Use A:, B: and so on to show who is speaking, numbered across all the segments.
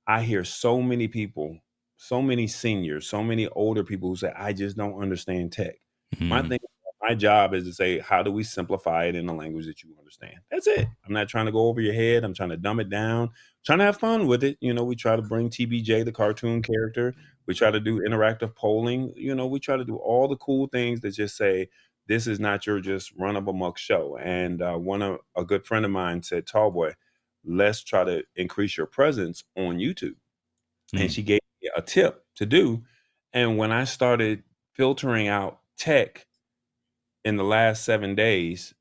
A: I hear so many people, so many seniors, so many older people who say, I just don't understand tech. My
B: Mm.
A: thing, my job is to say, how do we simplify it in a language that you understand? That's it. I'm not trying to go over your head. I'm trying to dumb it down, trying to have fun with it. We try to bring TBJ, the cartoon character. We try to do interactive polling. We try to do all the cool things that just say, this is not your just run of amok show. And a good friend of mine said, Tallboy, let's try to increase your presence on YouTube. And
B: Mm.
A: she gave me a tip to do. And when I started filtering out tech in the last 7 days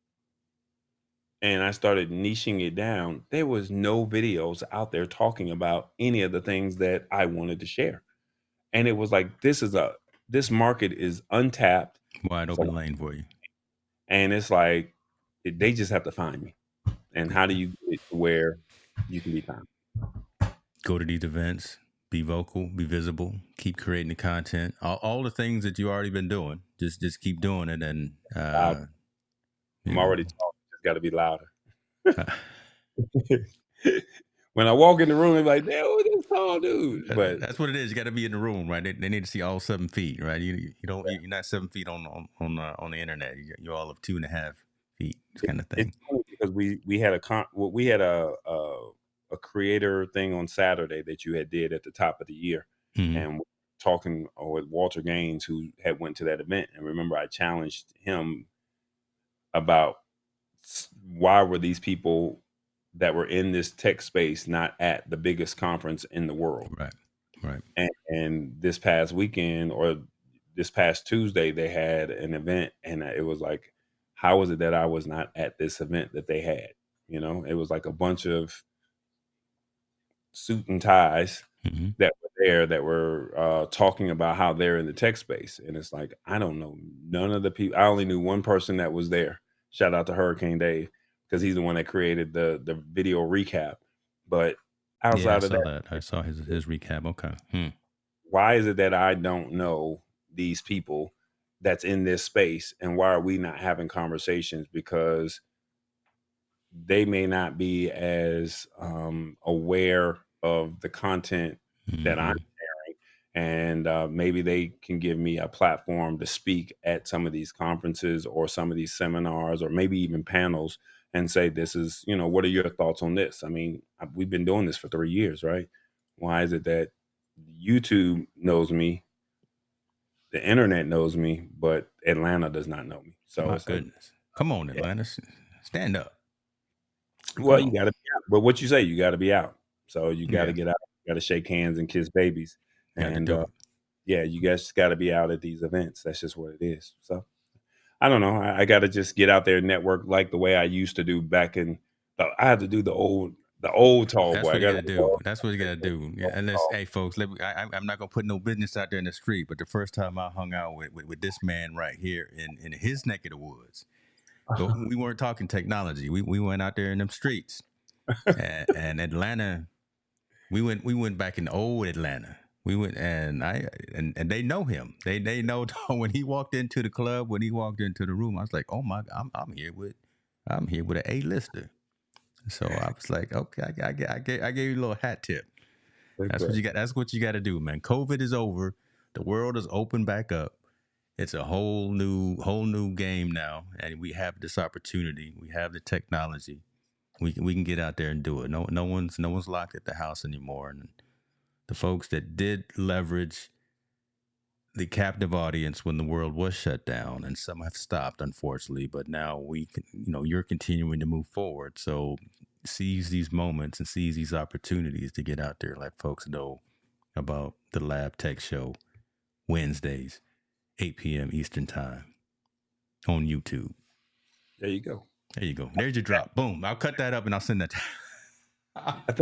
A: and I started niching it down, there was no videos out there talking about any of the things that I wanted to share. And it was like, this market is untapped
B: Wide
A: for,
B: open lane for you.
A: and it's like, they just have to find me. And how do you get it to where you can be found?
B: Go to these events, be vocal, be visible, keep creating the content, all the things that you already been doing. Just keep doing it, and
A: Loud.
B: you
A: I'm
B: know.
A: already talking. Just got to be louder. When I walk in the room, they're like, "Damn, who this tall dude?" But
B: That's what it is. You got to be in the room, right? They need to see all 7 feet, right? You don't you're not 7 feet on the internet. You're all of 2.5 feet, kind of
A: it's
B: thing.
A: funny because we had we had a creator thing on Saturday that you had did at the top of the year,
B: Mm-hmm.
A: and we're talking with Walter Gaines, who had went to that event. And remember, I challenged him about why were these people that were in this tech space not at the biggest conference in the world.
B: Right, right.
A: And this past weekend, or this past Tuesday, they had an event, and it was like, how was it that I was not at this event that they had? It was like a bunch of suit and ties
B: Mm-hmm.
A: that were there that were talking about how they're in the tech space. And it's like, I don't know none of the people. I only knew one person that was there. Shout out to Hurricane Dave, because he's the one that created the video recap. But
B: Yeah, I
A: outside of
B: saw
A: that,
B: that. I saw his recap. Okay. Hmm.
A: why is it that I don't know these people that's in this space, and why are we not having conversations? Because they may not be as aware of the content that I'm
B: Mm-hmm.
A: sharing, and maybe they can give me a platform to speak at some of these conferences or some of these seminars or maybe even panels, and say, this is, what are your thoughts on this? I mean, we've been doing this for 3 years, right? Why is it that YouTube knows me, the internet knows me, but Atlanta does not know me? So
B: My
A: it's like,
B: goodness. Come on,
A: yeah,
B: Atlanta. Stand up.
A: well,
B: Come
A: you
B: on.
A: got to be out. But what you say, you got to be out. So you got to
B: Yeah,
A: get out. You got to shake hands and kiss babies.
B: got to
A: And
B: do it.
A: yeah, you guys got to be out at these events. That's just what it is. So I don't know. I got to just get out there and network like the way I used to do back in. I had to do the old tall
B: That's
A: boy. I
B: what you
A: got
B: got
A: to
B: to
A: do
B: do. That's what you got to do. Yeah,
A: old
B: unless,
A: tall.
B: hey, folks, I'm not gonna put no business out there in the street. But the first time I hung out with this man right here in his neck of the woods, but we weren't talking technology. We went out there in them streets, and Atlanta. We went back in old Atlanta. We went and they know him. They know when he walked into the club, when he walked into the room. I was like, oh my, I'm here with an A-lister. So I was like, okay, I gave you a little hat tip. That's what
A: Okay.
B: you got. That's what you got to do, man. COVID is over. The world is open back up. It's a whole new game now, and we have this opportunity. We have the technology. We can get out there and do it. No one's locked at the house anymore. And the folks that did leverage the captive audience when the world was shut down, and some have stopped, unfortunately, but now you're continuing to move forward. So seize these moments and seize these opportunities to get out there, let folks know about the Lab Tech Show Wednesdays, 8 p.m. Eastern Time on YouTube.
A: There you go.
B: There you go. There's your drop. Boom. I'll cut that up and I'll send that.
A: I